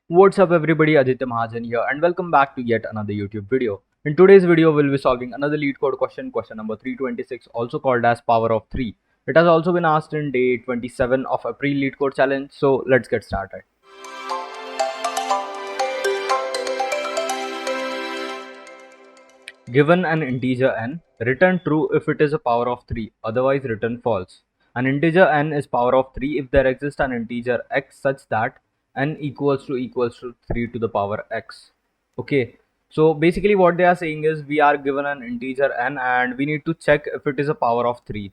What's up everybody, Aditya Mahajan here and welcome back to yet another YouTube video. In today's video, we'll be solving another LeetCode question number 326, also called as power of 3. It has also been asked in day 27 of April LeetCode challenge, so let's get started. Given an integer n, return true if it is a power of 3, otherwise return false. An integer n is power of 3 if there exists an integer x such that n equals to 3 to the power x. Okay, so basically what they are saying is we are given an integer n and we need to check if it is a power of 3.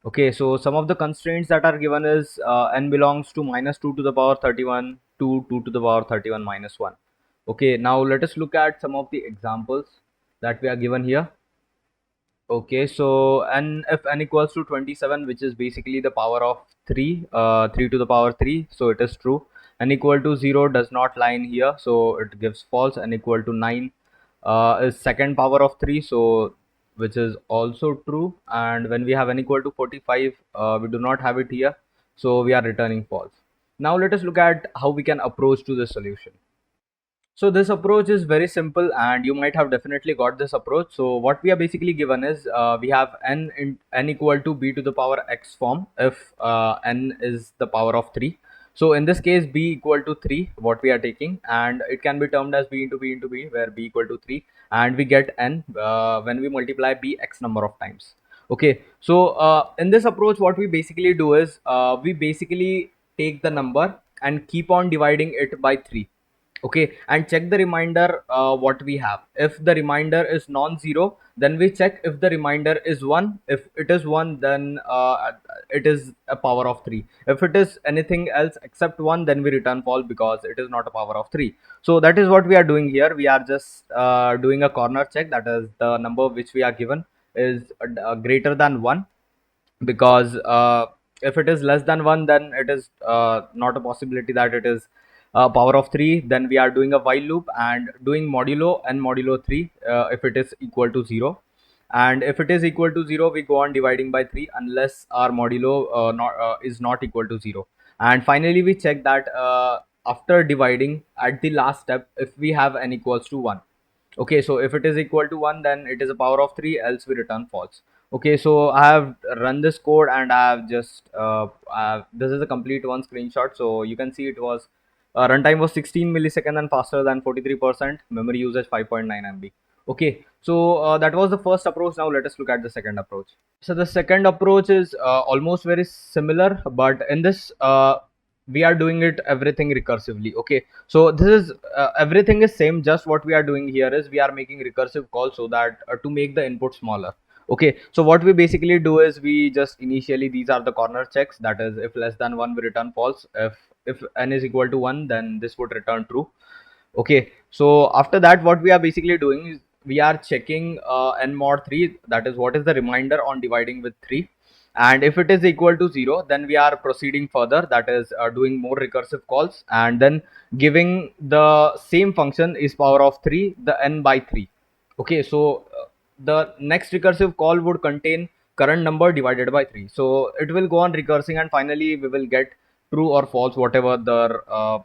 Okay, so some of the constraints that are given is n belongs to minus 2 to the power 31 to 2 to the power 31 minus 1. Okay, now let us look at some of the examples that we are given here. Okay, so n if n equals to 27, which is basically the power of 3, 3 to the power 3, so it is true. N equal to 0 does not lie in here, so it gives false. N equal to 9 is second power of 3, so which is also true. And when we have n equal to 45, we do not have it here, so we are returning false. Now let us look at how we can approach to this solution. So this approach is very simple and you might have definitely got this approach. So what we are basically given is we have n equal to b to the power x form if n is the power of 3. So in this case b equal to 3 what we are taking, and it can be termed as b into b into b where b equal to 3, and we get n when we multiply b x number of times. Okay, so in this approach what we basically do is we basically take the number and keep on dividing it by 3. Okay, and check the remainder what we have. If the remainder is non-zero, then we check if the remainder is 1. If it is 1, then it is a power of 3. If it is anything else except 1, then we return false because it is not a power of 3. So that is what we are doing here. We are just doing a corner check, that is the number which we are given is greater than 1, because if it is less than 1, then it is not a possibility that it is power of 3. Then we are doing a while loop and doing modulo and modulo 3 if it is equal to 0, and if it is equal to 0 we go on dividing by 3 unless our modulo is not equal to 0. And finally we check that after dividing at the last step if we have n equals to 1. Okay, so if it is equal to 1, then it is a power of 3, else we return false. Okay, so I have run this code and I have just this is a complete one screenshot. So you can see it was runtime was 16 millisecond and faster than 43%, memory usage 5.9 MB. Okay, so that was the first approach. Now let us look at the second approach. So the second approach is almost very similar, but in this we are doing it everything recursively. Okay, so this is everything is same, just what we are doing here is we are making recursive calls so that to make the input smaller. Okay, so what we basically do is we just initially, these are the corner checks, that is if less than 1 we return false, if n is equal to 1 then this would return true. Okay, so after that what we are basically doing is we are checking n mod 3, that is what is the remainder on dividing with 3, and if it is equal to 0 then we are proceeding further, that is doing more recursive calls and then giving the same function is power of 3 the n by 3. Okay, so the next recursive call would contain current number divided by 3, so it will go on recursing and finally we will get true or false whatever the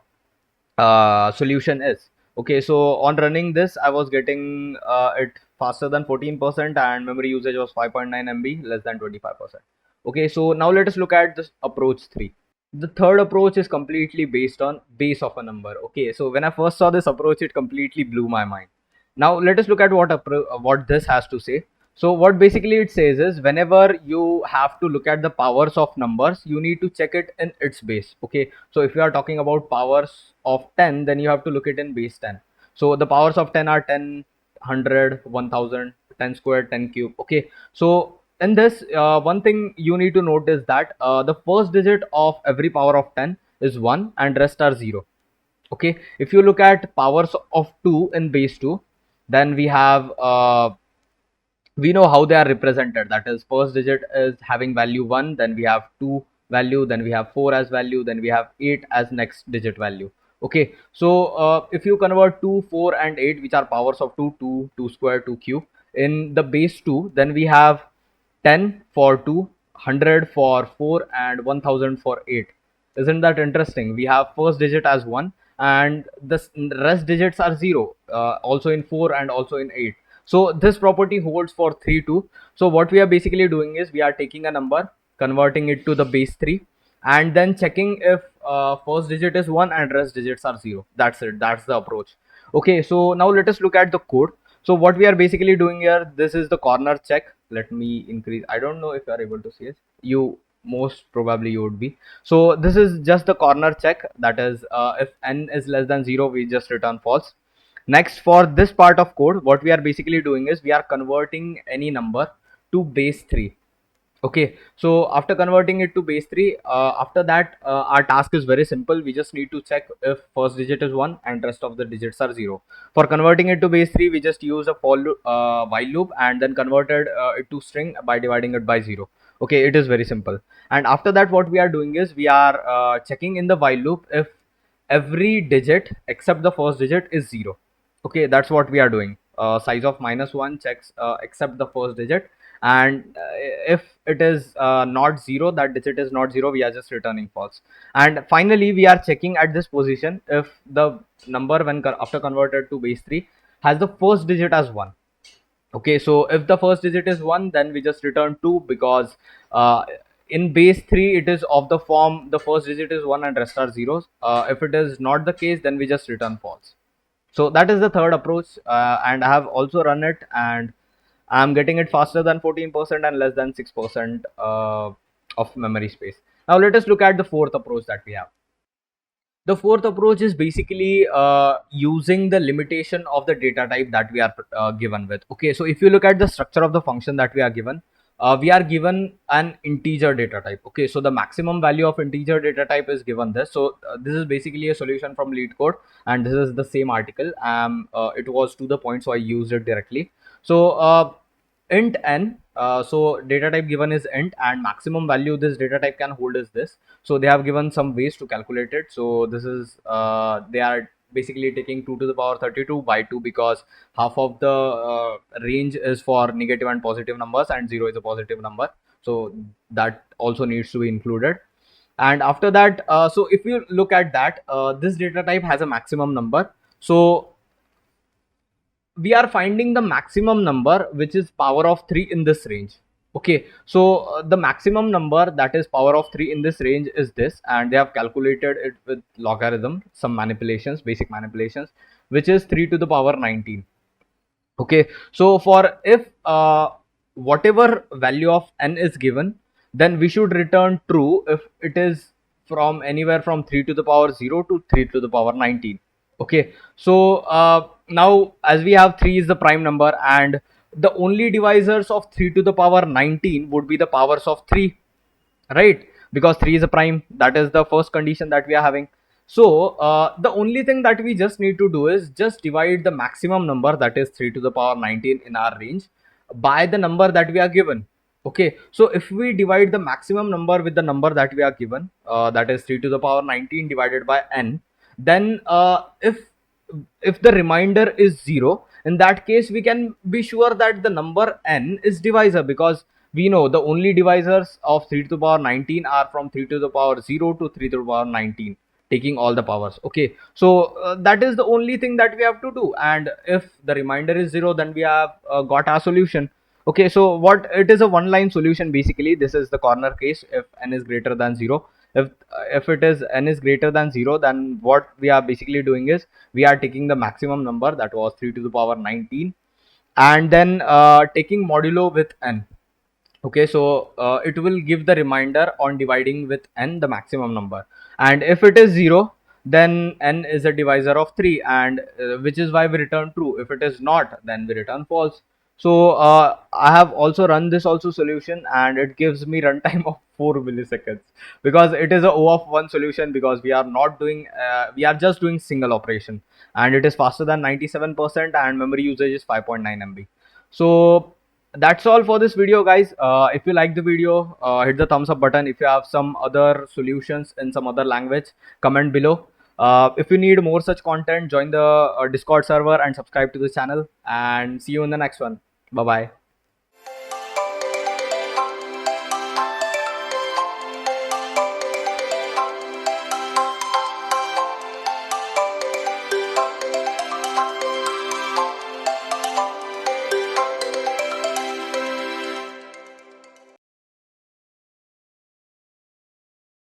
solution is. Okay, so on running this I was getting it faster than 14% and memory usage was 5.9 MB, less than 25%. Okay, so now let us look at this approach 3. The third approach is completely based on base of a number. Okay, so when I first saw this approach it completely blew my mind. Now let us look at what this has to say. So what basically it says is whenever you have to look at the powers of numbers, you need to check it in its base. Okay, so if you are talking about powers of 10, then you have to look it in base 10. So the powers of 10 are 10, 100, 1000, 10 squared, 10 cube. Okay, so in this one thing you need to note is that the first digit of every power of 10 is 1 and rest are 0. Okay, if you look at powers of 2 in base 2, then we have we know how they are represented, that is first digit is having value 1, then we have 2 value, then we have 4 as value, then we have 8 as next digit value. Okay, so if you convert 2, 4 and 8, which are powers of 2, 2, 2 square, 2 cube, in the base 2, then we have 10 for 2, 100 for 4 and 1000 for 8. Isn't that interesting? We have first digit as 1 and the rest digits are 0, also in 4 and also in 8. So this property holds for 3 too. So what we are basically doing is we are taking a number, converting it to the base 3, and then checking if first digit is 1 and rest digits are 0. That's it. That's the approach. Okay, so now let us look at the code. So what we are basically doing here, this is the corner check. Let me increase. I don't know if you are able to see it. You most probably you would be. So this is just the corner check. That is, if n is less than 0, we just return false. Next, for this part of code, what we are basically doing is we are converting any number to base 3. Okay, so after converting it to base 3, after that, our task is very simple. We just need to check if first digit is 1 and rest of the digits are 0. For converting it to base 3, we just use a while loop and then converted it to string by dividing it by 0. Okay, it is very simple. And after that, what we are doing is we are checking in the while loop if every digit except the first digit is 0. Okay, that's what we are doing. Size of -1 checks except the first digit, and if it is not 0, that digit is not 0, we are just returning false. And finally, we are checking at this position if the number when after converted to base 3 has the first digit as 1. Okay, so if the first digit is 1, then we just return 2, because in base 3 it is of the form the first digit is 1 and rest are zeros. If it is not the case, then we just return false. So that is the third approach, and I have also run it, and I'm getting it faster than 14% and less than 6% of memory space. Now let us look at the fourth approach that we have. The fourth approach is basically using the limitation of the data type that we are given with. Okay, so if you look at the structure of the function that we are given an integer data type. Okay, so the maximum value of integer data type is given this. So this is basically a solution from LeetCode, and this is the same article. It was to the point, so I used it directly. So int n, so data type given is int, and maximum value this data type can hold is this. So they have given some ways to calculate it. So this is they are basically taking 2 to the power 32 by 2, because half of the range is for negative and positive numbers and 0 is a positive number, so that also needs to be included. And after that, so if you look at that, this data type has a maximum number. So we are finding the maximum number which is power of 3 in this range. Okay, so the maximum number that is power of 3 in this range is this, and they have calculated it with logarithm, some manipulations, basic manipulations, which is 3 to the power 19. Okay, so for if whatever value of n is given, then we should return true if it is from anywhere from 3 to the power 0 to 3 to the power 19. Okay, so now as we have 3 is the prime number, and the only divisors of 3 to the power 19 would be the powers of 3, right? Because 3 is a prime. That is the first condition that we are having. So the only thing that we just need to do is just divide the maximum number, that is 3 to the power 19 in our range, by the number that we are given. Okay, so if we divide the maximum number with the number that we are given, that is 3 to the power 19 divided by n, then if the remainder is 0, in that case we can be sure that the number n is divisor, because we know the only divisors of 3 to the power 19 are from 3 to the power 0 to 3 to the power 19, taking all the powers. Okay, so that is the only thing that we have to do, and if the remainder is 0, then we have got our solution. Okay, so what it is, a one line solution basically. This is the corner case if n is greater than 0. If it is n is greater than 0, then what we are basically doing is we are taking the maximum number, that was 3 to the power 19, and then taking modulo with n. Okay, so it will give the remainder on dividing with n, the maximum number, and if it is 0, then n is a divisor of 3, and which is why we return true. If it is not, then we return false. So I have also run this also solution, and it gives me runtime of 4 milliseconds, because it is a O of 1 solution, because we are not doing we are just doing single operation, and it is faster than 97%, and memory usage is 5.9 MB. So that's all for this video, guys. If you like the video, hit the thumbs up button. If you have some other solutions in some other language, comment below. If you need more such content, join the Discord server and subscribe to the channel, and see you in the next one. Bye bye.